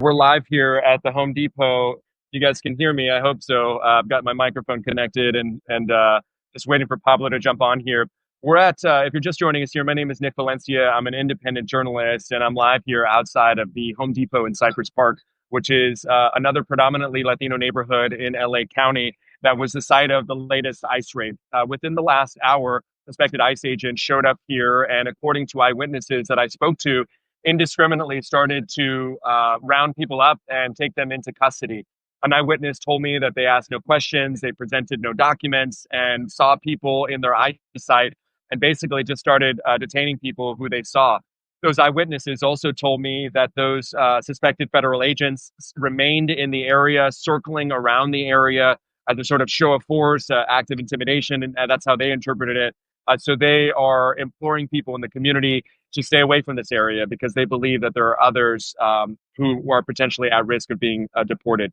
We're live here at the Home Depot. You guys can hear me. I hope so. I've got my microphone connected and just waiting for Pablo to jump on here. We're at, if you're just joining us here, my name is Nick Valencia. I'm an independent journalist, and I'm live here outside of the Home Depot in Cypress Park, which is another predominantly Latino neighborhood in LA County that was the site of the latest ICE raid. Within the last hour, suspected ICE agents showed up here, and according to eyewitnesses that I spoke to, indiscriminately started to round people up and take them into custody. An eyewitness told me that they asked no questions, they presented no documents, and saw people in their eyesight and basically just started detaining people who they saw. Those eyewitnesses also told me that those suspected federal agents remained in the area, circling around the area as a sort of show of force, act of intimidation, and that's how they interpreted it. So they are imploring people in the community to stay away from this area because they believe that there are others who are potentially at risk of being deported.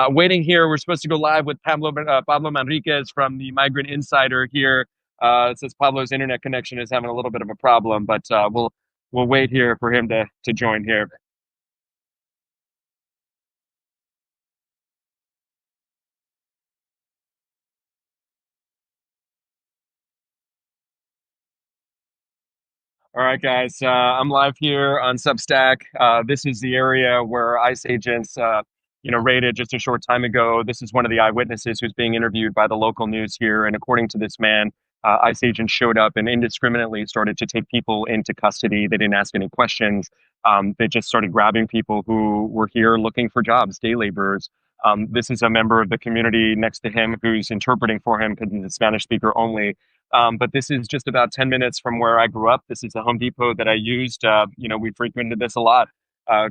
Waiting here, we're supposed to go live with Pablo Manriquez from the Migrant Insider here. It says Pablo's internet connection is having a little bit of a problem, but we'll wait here for him to join here. All right, guys. I'm live here on Substack. This is the area where ICE agents, raided just a short time ago. This is one of the eyewitnesses who's being interviewed by the local news here. And according to this man, ICE agents showed up and indiscriminately started to take people into custody. They didn't ask any questions. They just started grabbing people who were here looking for jobs, day laborers. This is a member of the community next to him who's interpreting for him because he's a Spanish speaker only. But this is just about 10 minutes from where I grew up. This is the Home Depot that I used. We frequented this a lot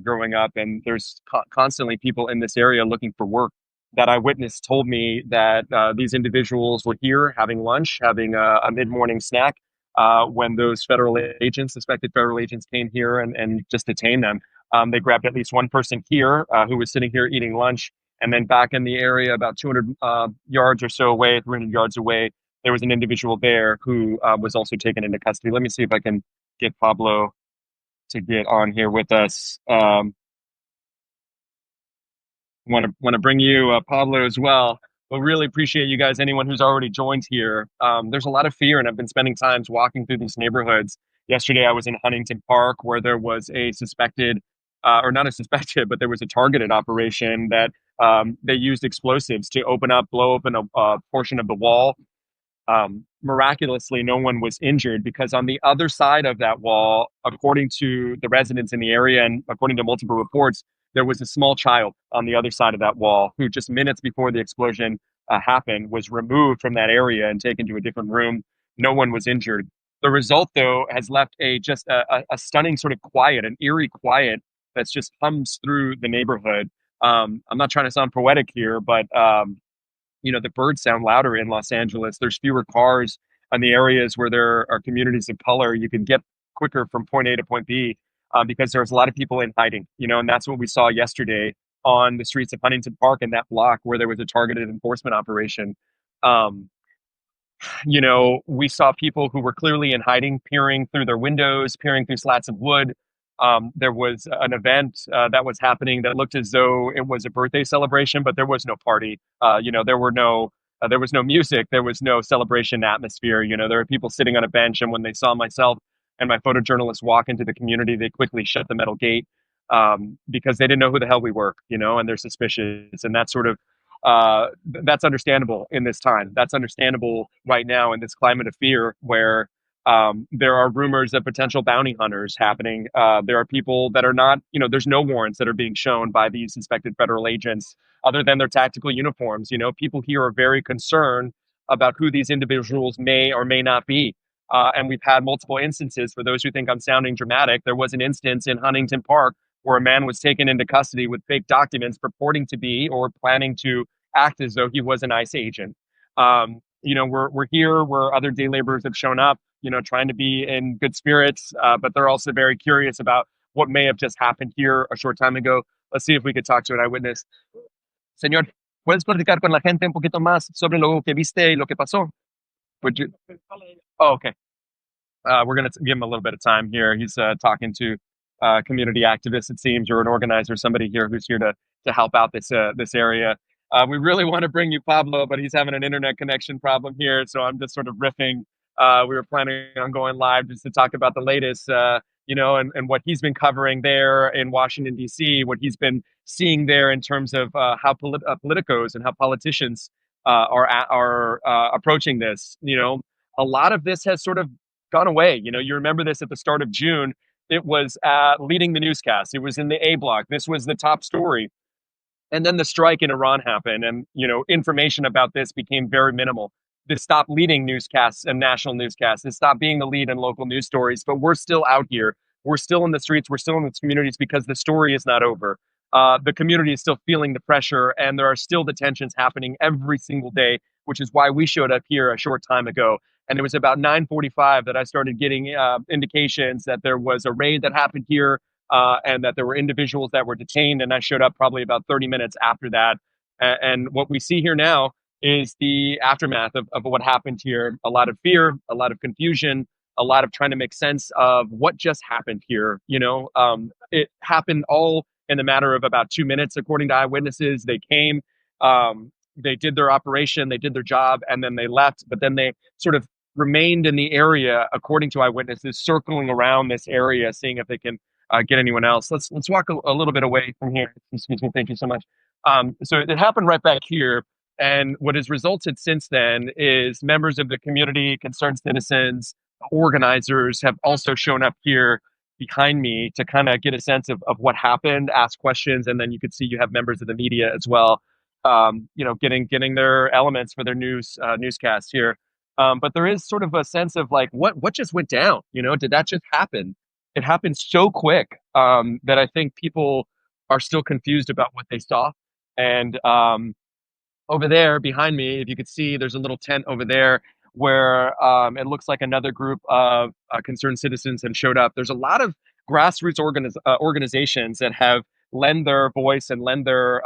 growing up, and there's constantly people in this area looking for work. That eyewitness told me that these individuals were here having lunch, having a mid-morning snack when those suspected federal agents came here and just detained them. They grabbed at least one person here who was sitting here eating lunch, and then back in the area about 200 yards or so away, 300 yards away, there was an individual there who was also taken into custody. Let me see if I can get Pablo to get on here with us. Want to bring you Pablo as well. But really appreciate you guys. Anyone who's already joined here. There's a lot of fear, and I've been spending times walking through these neighborhoods. Yesterday, I was in Huntington Park, where there was a suspected, or not a suspected, but there was a targeted operation that they used explosives to blow open a portion of the wall. Miraculously, no one was injured because on the other side of that wall, according to the residents in the area and according to multiple reports, there was a small child on the other side of that wall who just minutes before the explosion happened was removed from that area and taken to a different room. No one was injured. The result, though, has left a stunning sort of quiet, an eerie quiet that's just hums through the neighborhood. I'm not trying to sound poetic here, but the birds sound louder in Los Angeles. There's fewer cars on the areas where there are communities of color. You can get quicker from point A to point B because there's a lot of people in hiding, and that's what we saw yesterday on the streets of Huntington Park in that block where there was a targeted enforcement operation. Um, we saw people who were clearly in hiding, peering through their windows, peering through slats of wood. There was an event that was happening that looked as though it was a birthday celebration, but there was no party. There was no music. There was no celebration atmosphere. There were people sitting on a bench, and when they saw myself and my photojournalist walk into the community, they quickly shut the metal gate because they didn't know who the hell we were, and they're suspicious. And that's sort of that's understandable in this time. That's understandable right now in this climate of fear where there are rumors of potential bounty hunters happening. There are people that are not, there's no warrants that are being shown by these suspected federal agents other than their tactical uniforms. People here are very concerned about who these individuals may or may not be. And we've had multiple instances. For those who think I'm sounding dramatic, there was an instance in Huntington Park where a man was taken into custody with fake documents purporting to be or planning to act as though he was an ICE agent. We're here where other day laborers have shown up, trying to be in good spirits, but they're also very curious about what may have just happened here a short time ago. Let's see if we could talk to an eyewitness. Señor, ¿puedes platicar con la gente un poquito más sobre lo que viste y lo que pasó? Would you? Oh, okay. We're going to give him a little bit of time here. He's talking to community activist, it seems, or an organizer, somebody here who's here to help out this area. We really want to bring you Pablo, but he's having an internet connection problem here, so I'm just sort of riffing. We were planning on going live just to talk about the latest, and what he's been covering there in Washington D.C., what he's been seeing there in terms of how politicos and how politicians are approaching this. A lot of this has sort of gone away. You remember this at the start of June. It was leading the newscast. It was in the A block. This was the top story. And then the strike in Iran happened, and information about this became very minimal. This stopped leading newscasts and national newscasts. It stopped being the lead in local news stories. But we're still out here. We're still in the streets. We're still in the communities because the story is not over. The community is still feeling the pressure, and there are still the tensions happening every single day, which is why we showed up here a short time ago. And it was about 9:45 that I started getting indications that there was a raid that happened here, and that there were individuals that were detained. And I showed up probably about 30 minutes after that. And what we see here now is the aftermath of what happened here. A lot of fear, a lot of confusion, a lot of trying to make sense of what just happened here. It happened all in the matter of about 2 minutes, according to eyewitnesses. They came, they did their operation, they did their job, and then they left. But then they sort of remained in the area, according to eyewitnesses, circling around this area, seeing if they can get anyone else. Let's walk a little bit away from here. Excuse me. Thank you so much. So it happened right back here, and what has resulted since then is members of the community, concerned citizens, organizers have also shown up here behind me to kind of get a sense of what happened, ask questions, and then you could see you have members of the media as well, getting their elements for their newscast here. But there is sort of a sense of like, what just went down? Did that just happen? It happened so quick that I think people are still confused about what they saw. And over there behind me, if you could see, there's a little tent over there where it looks like another group of concerned citizens have showed up. There's a lot of grassroots organizations that have lend their voice and lend their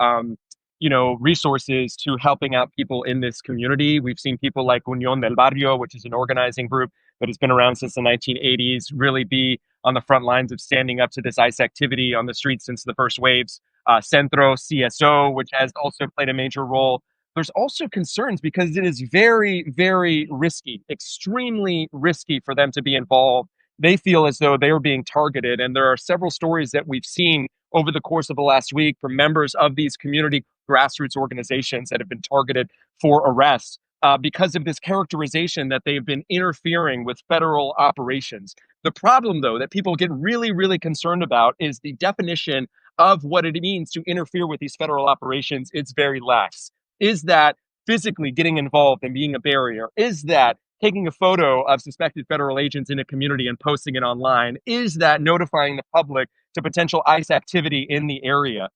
resources to helping out people in this community. We've seen people like Unión del Barrio, which is an organizing group that has been around since the 1980s, really be on the front lines of standing up to this ICE activity on the streets since the first waves. Centro CSO, which has also played a major role. There's also concerns because it is very, very risky, extremely risky for them to be involved. They feel as though they are being targeted. And there are several stories that we've seen over the course of the last week from members of these community grassroots organizations that have been targeted for arrest because of this characterization that they've been interfering with federal operations. The problem, though, that people get really, really concerned about is the definition of what it means to interfere with these federal operations. It's very lax. Is that physically getting involved and being a barrier? Is that taking a photo of suspected federal agents in a community and posting it online? Is that notifying the public to potential ICE activity in the area?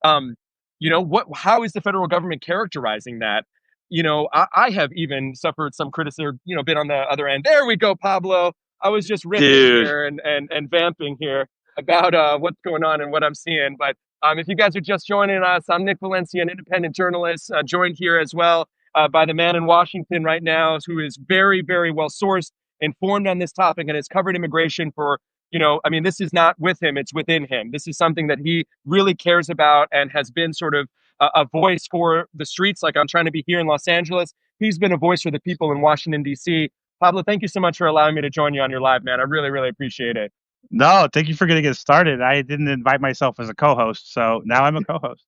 How is the federal government characterizing that? I have even suffered some criticism, been on the other end. There we go, Pablo. I was just riffing Dude, here and vamping here about what's going on and what I'm seeing. But if you guys are just joining us, I'm Nick Valencia, an independent journalist, joined here as well by the man in Washington right now who is very, very well sourced, informed on this topic, and has covered immigration for, this is not with him, it's within him. This is something that he really cares about and has been sort of a voice for the streets, like I'm trying to be here in Los Angeles. He's been a voice for the people in Washington, D.C. Pablo, thank you so much for allowing me to join you on your live, man. I really, really appreciate it. no, thank you for getting it started. I didn't invite myself as a co-host, so now I'm a co-host.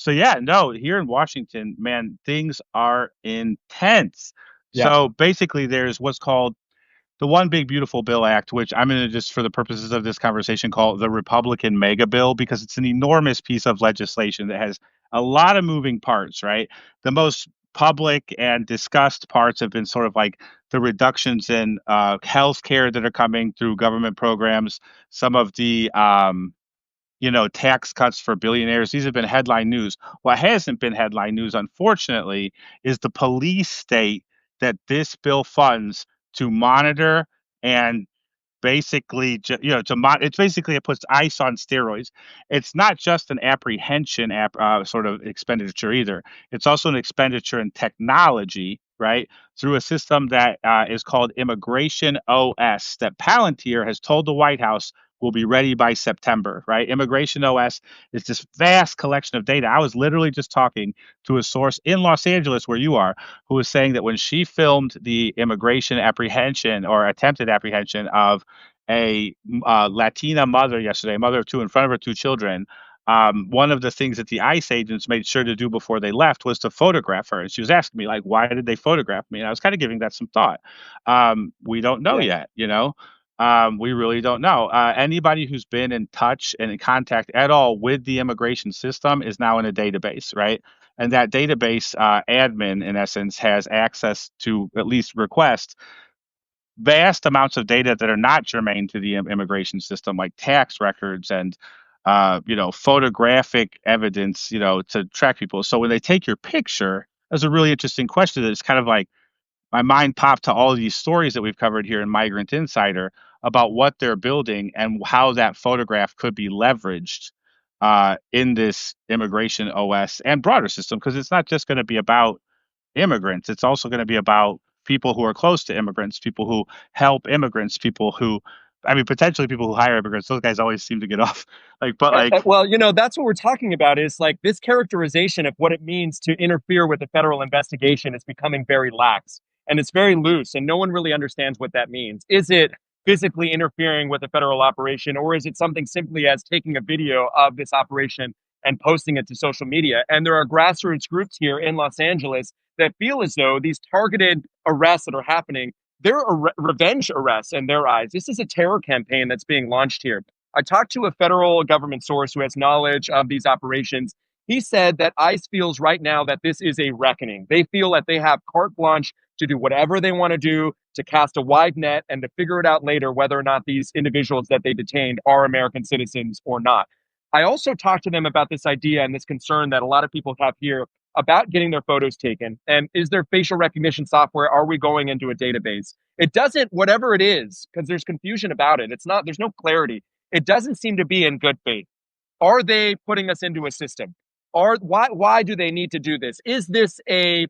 So yeah, no, here in Washington, man, things are intense. Yeah. So basically, there's what's called the One Big Beautiful Bill Act, which I'm going to just, for the purposes of this conversation, call the Republican mega bill because it's an enormous piece of legislation that has a lot of moving parts, right? The most public and discussed parts have been sort of like the reductions in health care that are coming through government programs, some of the tax cuts for billionaires. These have been headline news. What hasn't been headline news, unfortunately, is the police state that this bill funds to monitor and basically, it's basically it puts ICE on steroids. It's not just an apprehension sort of expenditure either. It's also an expenditure in technology, right? Through a system that is called Immigration OS that Palantir has told the White House will be ready by September, right? Immigration OS is this vast collection of data. I was literally just talking to a source in Los Angeles, where you are, who was saying that when she filmed the immigration apprehension or attempted apprehension of a Latina mother yesterday, a mother of two in front of her two children, one of the things that the ICE agents made sure to do before they left was to photograph her. And she was asking me, like, why did they photograph me? And I was kind of giving that some thought. We don't know Yeah. yet, you know? We really don't know. Anybody who's been in touch and in contact at all with the immigration system is now in a database, right? And that database admin, in essence, has access to at least request vast amounts of data that are not germane to the immigration system, like tax records and photographic evidence, to track people. So when they take your picture, that's a really interesting question. It's kind of like my mind popped to all these stories that we've covered here in Migrant Insider about what they're building and how that photograph could be leveraged in this immigration OS and broader system, because it's not just going to be about immigrants. It's also going to be about people who are close to immigrants, people who help immigrants, people who, I mean, potentially people who hire immigrants. Those guys always seem to get off. Like, but like, Well, that's what we're talking about is like this characterization of what it means to interfere with a federal investigation is becoming very lax and it's very loose, and no one really understands what that means. Is it physically interfering with a federal operation, or is it something simply as taking a video of this operation and posting it to social media? And there are grassroots groups here in Los Angeles that feel as though these targeted arrests that are happening, they're revenge arrests in their eyes. This is a terror campaign that's being launched here. I talked to a federal government source who has knowledge of these operations. He said that ICE feels right now that this is a reckoning. They feel that they have carte blanche to do whatever they want to do, to cast a wide net, and to figure it out later whether or not these individuals that they detained are American citizens or not. I also talked to them about this idea and this concern that a lot of people have here about getting their photos taken. And is there facial recognition software? Are we going into a database? It doesn't, whatever it is, because there's confusion about it. It's not, there's no clarity. It doesn't seem to be in good faith. Are they putting us into a system? Are why do they need to do this? Is this a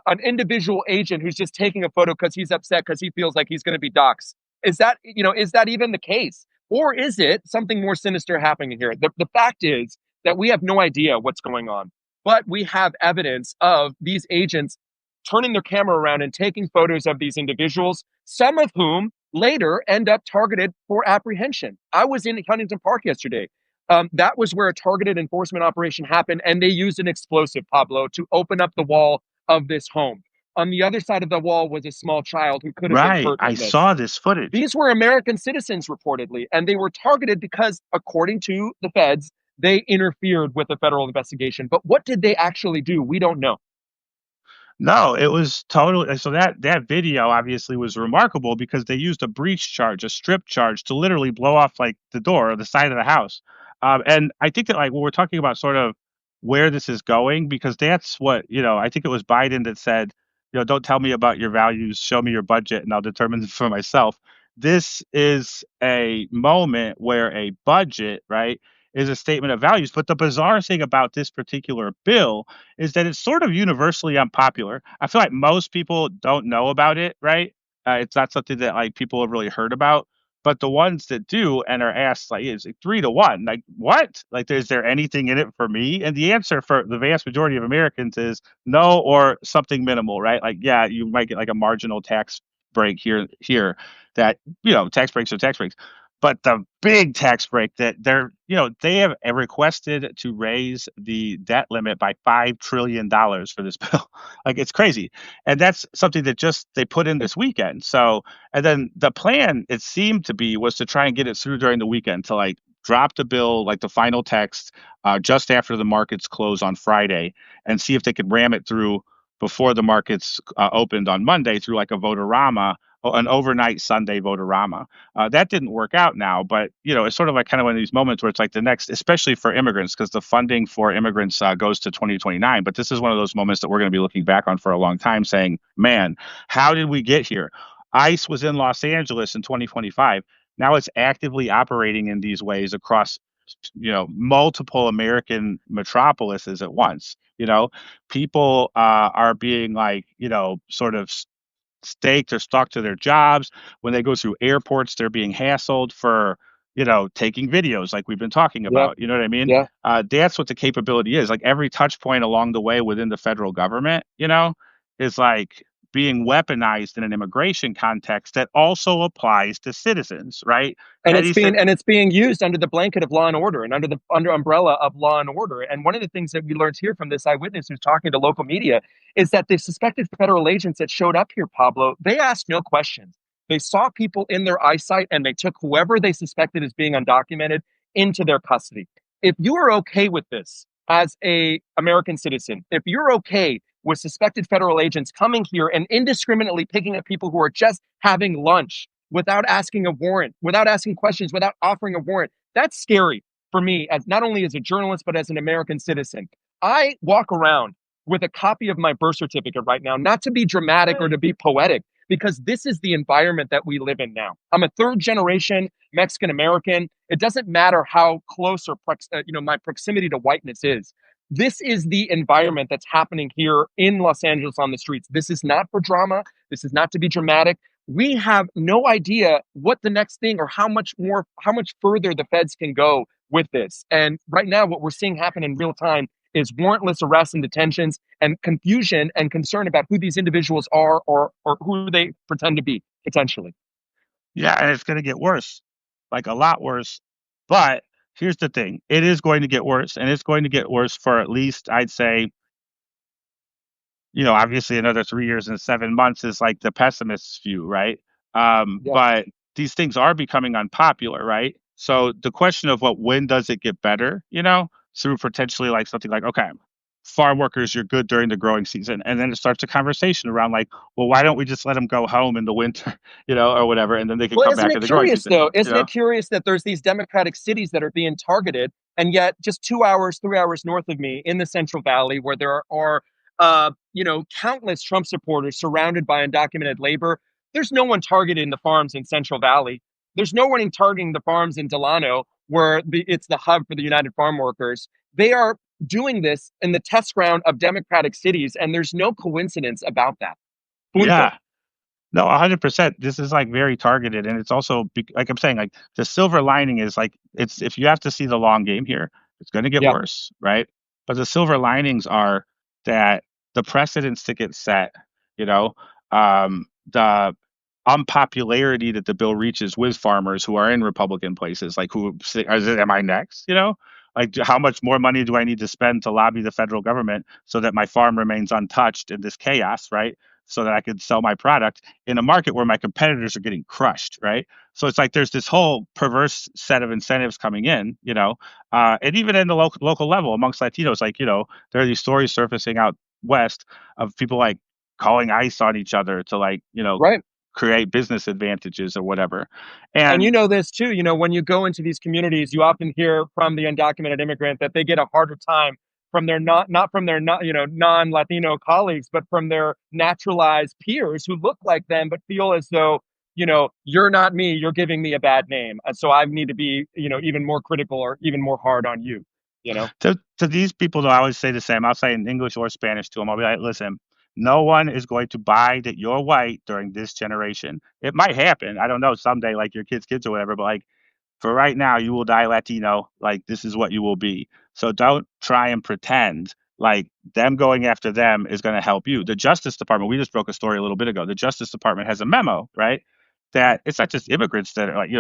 an individual agent who's just taking a photo because he's upset because he feels like he's going to be doxxed? Is that even the case, or is it something more sinister happening here? The fact is that we have no idea what's going on, but we have evidence of these agents turning their camera around and taking photos of these individuals, some of whom later end up targeted for apprehension. I was in Huntington Park yesterday. That was where a targeted enforcement operation happened, and they used an explosive, Pablo, to open up the wall of this home. On the other side of the wall was a small child who could have been right? hurt I in this. saw this footage. These were American citizens, reportedly, and they were targeted because, according to the feds, they interfered with the federal investigation. But what did they actually do? We don't know. No, it was totally so that video obviously was remarkable because they used a breach charge, a strip charge to literally blow off like the door or the side of the house. And I think that like when we're talking about sort of where this is going, because that's what, I think it was Biden that said, don't tell me about your values, show me your budget and I'll determine it for myself. This is a moment where a budget, right, is a statement of values. But the bizarre thing about this particular bill is that it's sort of universally unpopular. I feel like most people don't know about it, right? It's not something that like people have really heard about. But the ones that do and are asked, like, it's like 3 to 1. Like, what? Like, is there anything in it for me? And the answer for the vast majority of Americans is no or something minimal, right? Like, yeah, you might get like a marginal tax break here that, tax breaks are tax breaks. But the big tax break that they have requested to raise the debt limit by $5 trillion for this bill. Like, it's crazy. And that's something that just they put in this weekend. So, and then the plan, it seemed to be, was to try and get it through during the weekend to like drop the bill, like the final text, just after the markets close on Friday and see if they could ram it through before the markets opened on Monday through like a votorama, an overnight Sunday votorama. That didn't work out now, but it's sort of like kind of one of these moments where it's like the next, especially for immigrants, because the funding for immigrants goes to 2029. But this is one of those moments that we're going to be looking back on for a long time, saying, "Man, how did we get here?" ICE was in Los Angeles in 2025. Now it's actively operating in these ways across, multiple American metropolises at once. People are being like, sort of staked, they're stuck to their jobs. When they go through airports, they're being hassled for, taking videos like we've been talking Yeah. about. You know what I mean? Yeah. That's what the capability is. Like every touch point along the way within the federal government, is like being weaponized in an immigration context that also applies to citizens, right? And Petty it's being used under the blanket of law and order and under umbrella of law and order. And one of the things that we learned here from this eyewitness who's talking to local media is that the suspected federal agents that showed up here, Pablo, they asked no questions. They saw people in their eyesight and they took whoever they suspected as being undocumented into their custody. If you are okay with this as a American citizen, if you're okay with suspected federal agents coming here and indiscriminately picking up people who are just having lunch without asking a warrant, without asking questions, without offering a warrant. That's scary for me, as not only as a journalist, but as an American citizen. I walk around with a copy of my birth certificate right now, not to be dramatic or to be poetic, because this is the environment that we live in now. I'm a third generation Mexican American. It doesn't matter how close or my proximity to whiteness is. This is the environment that's happening here in Los Angeles on the streets. This is not for drama. This is not to be dramatic. We have no idea what the next thing or how much further the feds can go with this. And right now, what we're seeing happen in real time is warrantless arrests and detentions and confusion and concern about who these individuals are or who they pretend to be potentially. Yeah, and it's going to get worse, like a lot worse. But here's the thing: it is going to get worse, and it's going to get worse for at least, I'd say, obviously another 3 years and 7 months is like the pessimist's view, right? Yeah. But these things are becoming unpopular, right? So the question of when does it get better, through potentially like something like, okay, farm workers, you're good during the growing season. And then it starts a conversation around like, well, why don't we just let them go home in the winter, or whatever, and then they can Well, come isn't back it in the growing curious season, though? you Isn't know? it curious that there's these Democratic cities that are being targeted, and yet just 2 hours, 3 hours north of me in the Central Valley, where there are, countless Trump supporters surrounded by undocumented labor, there's no one targeted in the farms in Central Valley. There's no one targeting the farms in Delano, where it's the hub for the United Farm Workers. They are doing this in the test ground of Democratic cities, and there's no coincidence about that. Punto. Yeah. No, 100%. This is like very targeted, and it's also like I'm saying, like the silver lining is like it's if you have to see the long game here, it's going to get Yeah. worse, right? But the silver linings are that the precedents to get set, the unpopularity that the bill reaches with farmers who are in Republican places, like who say, am I next? Like how much more money do I need to spend to lobby the federal government so that my farm remains untouched in this chaos, right? So that I could sell my product in a market where my competitors are getting crushed, right? So it's like there's this whole perverse set of incentives coming in, and even in the local level amongst Latinos, like there are these stories surfacing out west of people like calling ICE on each other to like Right. create business advantages or whatever, And you and know this too, when you go into these communities, you often hear from the undocumented immigrant that they get a harder time from their not from their not, non-Latino colleagues, but from their naturalized peers who look like them but feel as though, you're not me, you're giving me a bad name. And so I need to be, even more critical or even more hard on you, you know. to these people, though, I always say the same. I'll say in English or Spanish to them. I'll be like, listen, no one is going to buy that you're white during this generation. It might happen. I don't know, someday, like your kids or whatever, but like for right now, you will die Latino. Like this is what you will be. So don't try and pretend like them going after them is going to help you. The Justice Department, we just broke a story a little bit ago. The Justice Department has a memo, right? That it's not just immigrants that are like,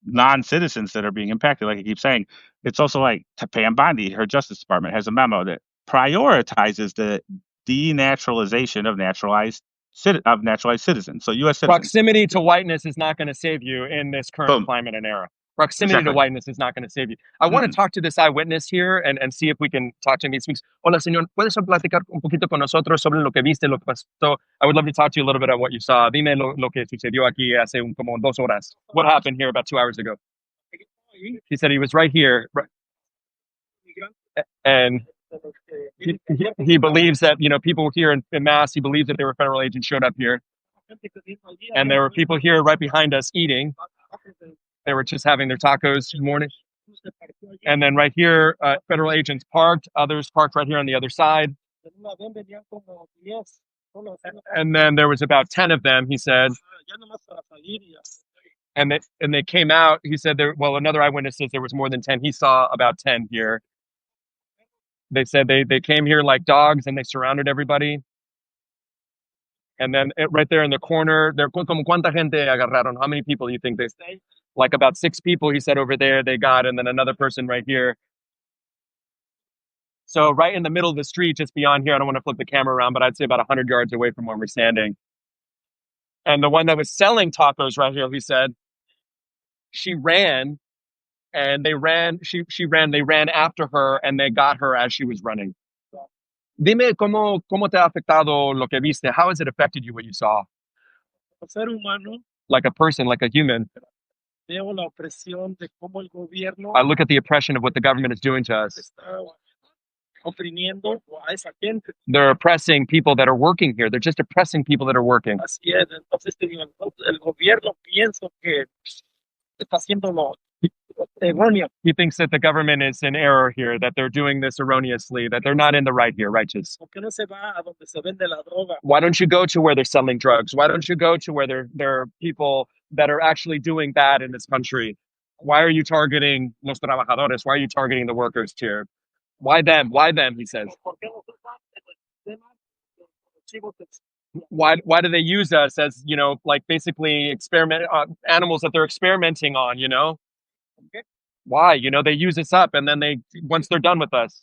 non-citizens that are being impacted. Like I keep saying, it's also like Pam Bondi, her Justice Department has a memo that prioritizes the denaturalization of naturalized citizens. So U.S. citizens. Proximity to whiteness is not going to save you in this current Boom. climate and era. Proximity to Exactly. whiteness is not going to save you. I want to Mm-mm. talk to this eyewitness here and see if we can talk to him. He speaks. Hola, señor. ¿Puedes platicar un poquito con nosotros sobre lo que viste, lo que pasó? I would love to talk to you a little bit about what you saw. Dime lo que sucedió aquí hace como 2 horas. What happened here about 2 hours ago? He said he was right here, and he believes that people were here in mass. He believes that there were federal agents showed up here, and there were people here right behind us eating. They were just having their tacos in the morning. And then right here, federal agents parked, others parked right here on the other side. And then there was about 10 of them, he said. And they came out. He said there. Well, another eyewitness says there was more than 10. He saw about 10 here. They said they came here like dogs and they surrounded everybody. And then right there in the corner, there como cuánta gente agarraron? How many people do you think they? Like about 6 people, he said over there they got, and then another person right here. So right in the middle of the street, just beyond here. I don't want to flip the camera around, but I'd say about 100 yards away from where we're standing. And the one that was selling tacos right here, he said, she ran and they ran. She ran. They ran after her and they got her as she was running. Dime cómo te ha afectado lo que viste. How has it affected you what you saw? Like a person, like a human. I look at the oppression of what the government is doing to us. They're oppressing people that are working here. They're just oppressing people that are working. He thinks that the government is in error here, that they're doing this erroneously, that they're not in the right here, righteous. Why don't you go to where they're selling drugs? Why don't you go to where there are people that are actually doing bad in this country? Why are you targeting los trabajadores? Why are you targeting the workers here? Why them? Why them? He says. Why do they use us as, like basically experiment animals that they're experimenting on? Why? They use us up, and then once they're done with us.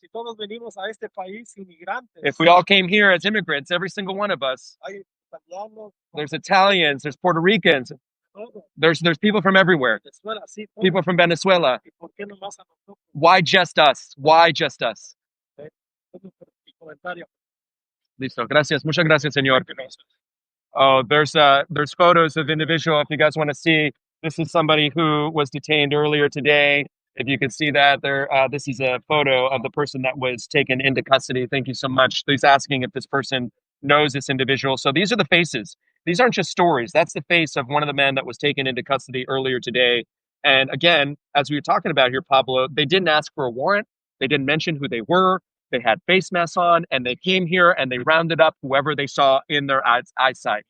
If we all came here as immigrants, every single one of us. There's Italians, there's Puerto Ricans, there's people from everywhere. People from Venezuela. Why just us? Why just us? Listo. Gracias. Muchas gracias, señor. Oh, there's photos of individual. If you guys want to see, this is somebody who was detained earlier today. If you can see that there, this is a photo of the person that was taken into custody. Thank you so much. He's asking if this person knows this individual. So these are the faces. These aren't just stories. That's the face of one of the men that was taken into custody earlier today. And again, as we were talking about here, Pablo, they didn't ask for a warrant. They didn't mention who they were. They had face masks on, and they came here and they rounded up whoever they saw in their eyesight.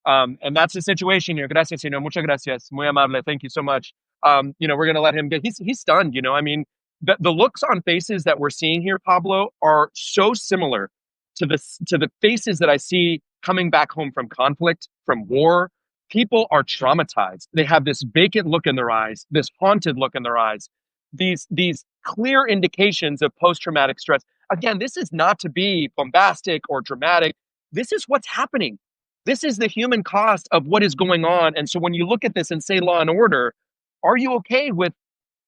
And that's the situation here. Gracias, muchas gracias. Muy amable. Thank you so much. We're going to let him get, he's stunned, I mean, the looks on faces that we're seeing here, Pablo, are so similar to the faces that I see coming back home from conflict, from war. People are traumatized. They have this vacant look in their eyes, this haunted look in their eyes, these clear indications of post-traumatic stress. Again, this is not to be bombastic or dramatic. This is what's happening. This is the human cost of what is going on. And so when you look at this and say law and order, are you okay with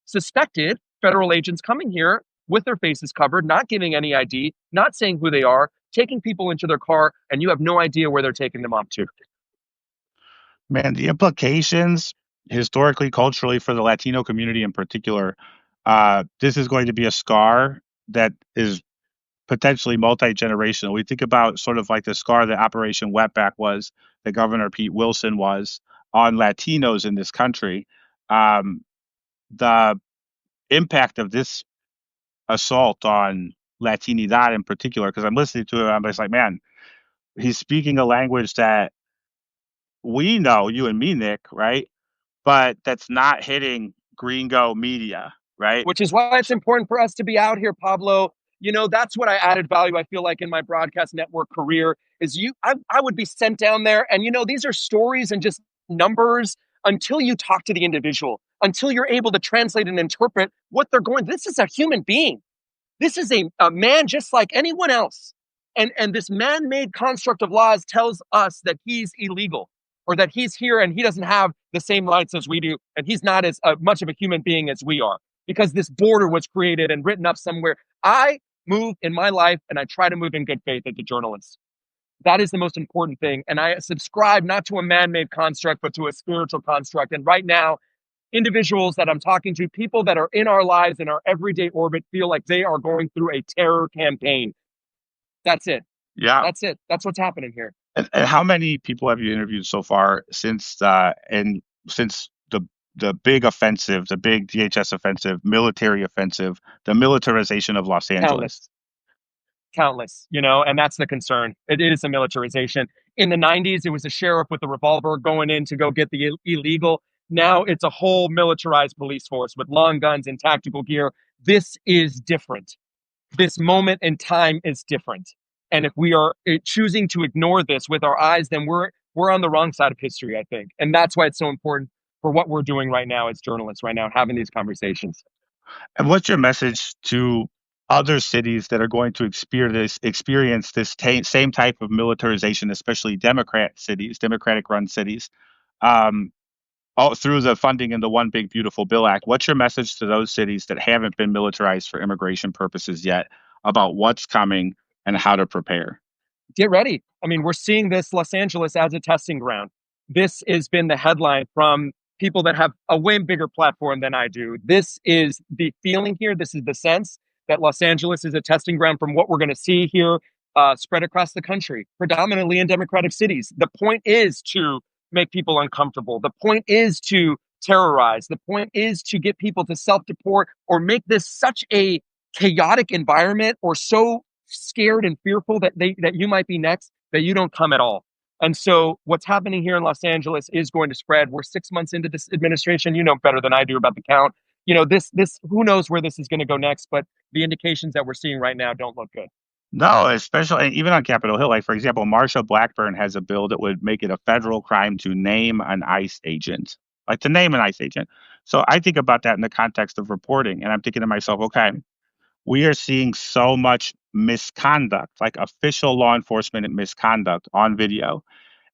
suspected federal agents coming here with their faces covered, not giving any ID, not saying who they are, taking people into their car, and you have no idea where they're taking them off to? Man, the implications historically, culturally, for the Latino community in particular, this is going to be a scar that is potentially multi-generational. We think about sort of like the scar that Operation Wetback was, that Governor Pete Wilson was on Latinos in this country. The impact of this assault on Latinidad in particular, because I'm listening to it, I'm just like, man, he's speaking a language that we know, you and me, Nick, right? But that's not hitting gringo media, right? Which is why it's important for us to be out here, Pablo. That's what I added value, I feel like, in my broadcast network career is I would be sent down there, and these are stories and just numbers until you talk to the individual, until you're able to translate and interpret what they're going. This is a human being. This is a man just like anyone else. And this man-made construct of laws tells us that he's illegal, or that he's here and he doesn't have the same rights as we do, and he's not as much of a human being as we are, because this border was created and written up somewhere. I move in my life, and I try to move in good faith as a journalist. That is the most important thing. And I subscribe not to a man-made construct, but to a spiritual construct. And right now, individuals that I'm talking to, people that are in our lives, in our everyday orbit, feel like they are going through a terror campaign. That's it. Yeah. That's it. That's what's happening here. And how many people have you interviewed so far since the big offensive, the big DHS offensive, military offensive, the militarization of Los Angeles? Countless, you know, and that's the concern. It is a militarization. In the 90s, it was a sheriff with a revolver going in to go get the illegal. Now it's a whole militarized police force with long guns and tactical gear. This is different. This moment in time is different. And if we are choosing to ignore this with our eyes, then we're on the wrong side of history, I think. And that's why it's so important for what we're doing right now as journalists right now, having these conversations. And what's your message to other cities that are going to experience this same type of militarization, especially Democratic run cities, um, all through the funding in the One Big Beautiful Bill Act? What's your message to those cities that haven't been militarized for immigration purposes yet about what's coming and how to prepare? Get ready. I mean, we're seeing this Los Angeles as a testing ground. This has been the headline from people that have a way bigger platform than I do. This is the feeling here. This is the sense that Los Angeles is a testing ground from what we're going to see here spread across the country, predominantly in Democratic cities. The point is to make people uncomfortable. The point is to terrorize. The point is to get people to self deport or make this such a chaotic environment or so scared and fearful that you might be next that you don't come at all. And so what's happening here in Los Angeles is going to spread. We're 6 months into this administration. You know better than I do about the count. You know, this who knows where this is going to go next, but the indications that we're seeing right now don't look good. No, especially even on Capitol Hill. Like, for example, Marsha Blackburn has a bill that would make it a federal crime to name an ICE agent, like to name an ICE agent. So I think about that in the context of reporting, and I'm thinking to myself, okay, we are seeing so much misconduct, like official law enforcement misconduct on video.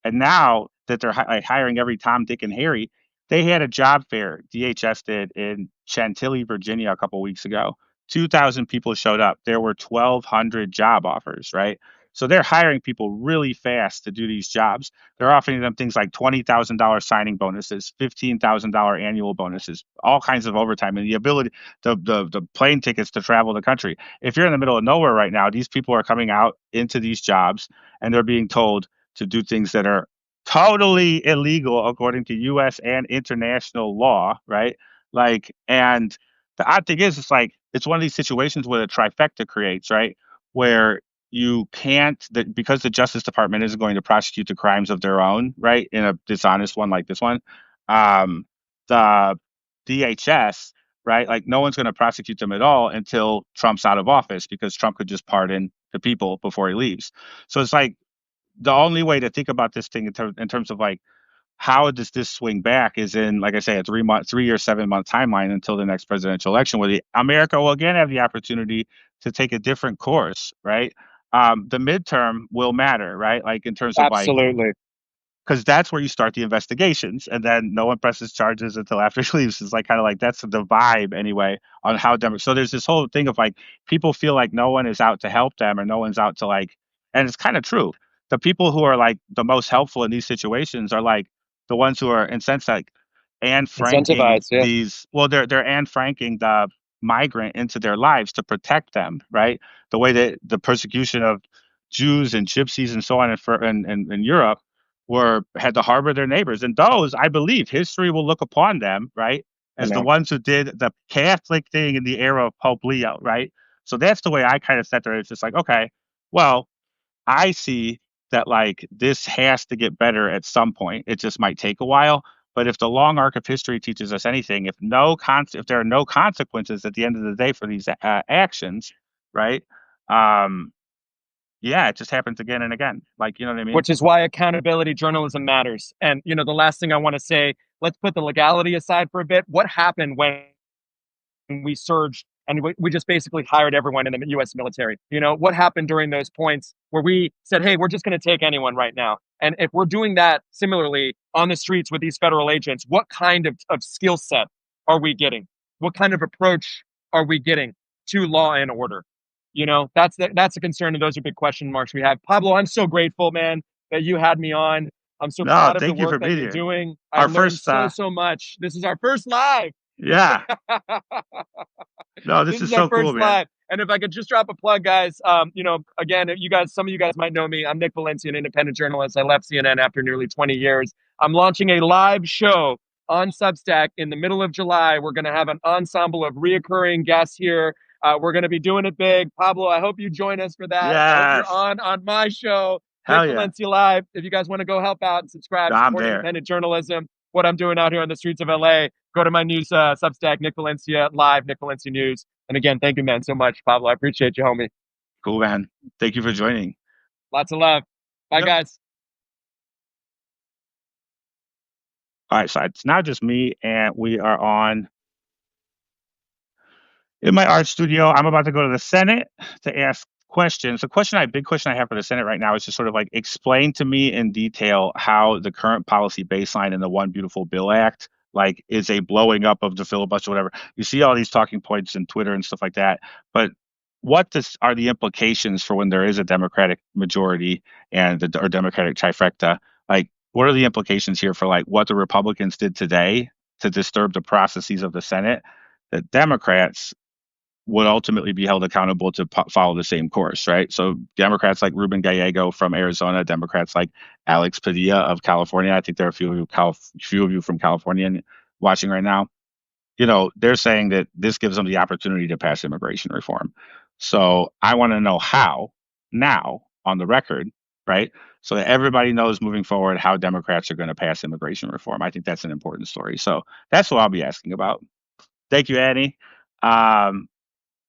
And now that they're like hiring every Tom, Dick, and Harry, they had a job fair, DHS did in Chantilly, Virginia, a couple weeks ago. 2,000 people showed up. There were 1,200 job offers, right? So they're hiring people really fast to do these jobs. They're offering them things like $20,000 signing bonuses, $15,000 annual bonuses, all kinds of overtime, and the ability, the plane tickets to travel the country. If you're in the middle of nowhere right now, these people are coming out into these jobs and they're being told to do things that are totally illegal according to US and international law, right? Like, and the odd thing is, it's like, it's one of these situations where the trifecta creates, right? Where you can't, that because the Justice Department isn't going to prosecute the crimes of their own, right? In a dishonest one like this one, um, the DHS, right? Like, no one's going to prosecute them at all until Trump's out of office because Trump could just pardon the people before he leaves. So it's like, the only way to think about this thing in terms of like how does this swing back is in, like I say, a 3 year, 7 month timeline until the next presidential election, where the America will again have the opportunity to take a different course, right? The midterm will matter, right? Like in terms of like, Absolutely. because that's where you start the investigations, and then no one presses charges until after he leaves. It's like kind of like that's the vibe anyway on how Democrats. So there's this whole thing of like people feel like no one is out to help them or no one's out to like, and it's kind of true. The people who are like the most helpful in these situations are like the ones who are in sense like Anne Franking Incentivized, yeah. these. Well, they're Anne Franking the migrant into their lives to protect them, right? The way that the persecution of Jews and gypsies and so on in Europe were had to harbor their neighbors. And those, I believe, history will look upon them, right, I as the know. ones who did the Catholic thing in the era of Pope Leo, right? So that's the way I kind of set there. It's just like, okay, well, I see that like this has to get better at some point. It just might take a while. But if the long arc of history teaches us anything, if there are no consequences at the end of the day for these actions, right? Um, yeah, it just happens again and again. Like, you know what I mean? Which is why accountability journalism matters. And you know, the last thing I want to say, let's put the legality aside for a bit. What happened when we surged and we just basically hired everyone in the US military? You know, what happened during those points where we said, hey, we're just going to take anyone right now? And if we're doing that similarly on the streets with these federal agents, what kind of skill set are we getting? What kind of approach are we getting to law and order? You know, that's a concern, and those are big question marks we have. Pablo, I'm so grateful, man, that you had me on. I'm so No, proud of the thank you work for that being you're here. doing. I Our learned first, so much. This is our first live. yeah, no, this This is is our so cool, first man. live. And if I could just drop a plug, guys, you know, again, you guys, some of you guys might know me. I'm Nick Valencia, an independent journalist. I left CNN after nearly 20 years. I'm launching a live show on Substack in the middle of July. We're going to have an ensemble of reoccurring guests here. We're going to be doing it big. Pablo, I hope you join us for that. I hope you're Yes. on my show, Nick Hell yeah. Valencia Live. If you guys want to go help out and subscribe, I'm support there. independent journalism, what I'm doing out here on the streets of LA, go to my news Substack, Nick Valencia Live, Nick Valencia News. And again, thank you, man, so much, Pablo. I appreciate you, homie. Cool, man. Thank you for joining. Lots of love. Bye, Yep. guys. All right, so it's now just me, and we are on in my art studio. I'm about to go to the Senate to ask questions. Big question I have for the Senate right now is just sort of like explain to me in detail how the current policy baseline in the One Beautiful Bill Act like is a blowing up of the filibuster, whatever. You see all these talking points in Twitter and stuff like that, but are the implications for when there is a Democratic majority and or Democratic trifecta? Like, what are the implications here for like what the Republicans did today to disturb the processes of the Senate? That Democrats would ultimately be held accountable to follow the same course, right? So Democrats like Ruben Gallego from Arizona, Democrats like Alex Padilla of California. I think there are a few of you from California watching right now. You know, they're saying that this gives them the opportunity to pass immigration reform. So I want to know how now on the record, right? So that everybody knows moving forward how Democrats are going to pass immigration reform. I think that's an important story. So that's what I'll be asking about. Thank you, Annie. Um,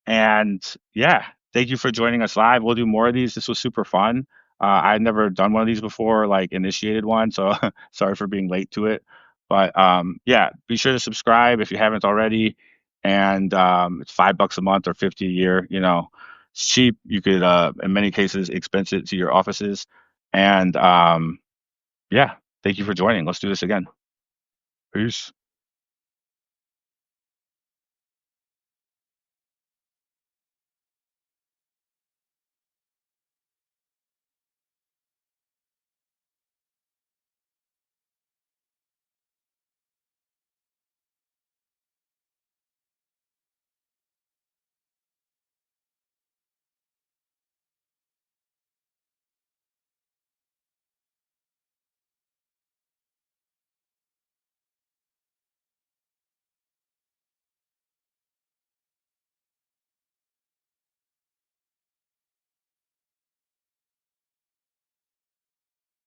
and yeah, thank you for joining us live. We'll do more of these. This was super fun. I'd never done one of these before, like initiated one, so sorry for being late to it. But yeah, be sure to subscribe if you haven't already. And it's $5 a month or 50 a year. You know, it's cheap. You could, in many cases, expense it to your offices. And yeah, thank you for joining. Let's do this again. Peace.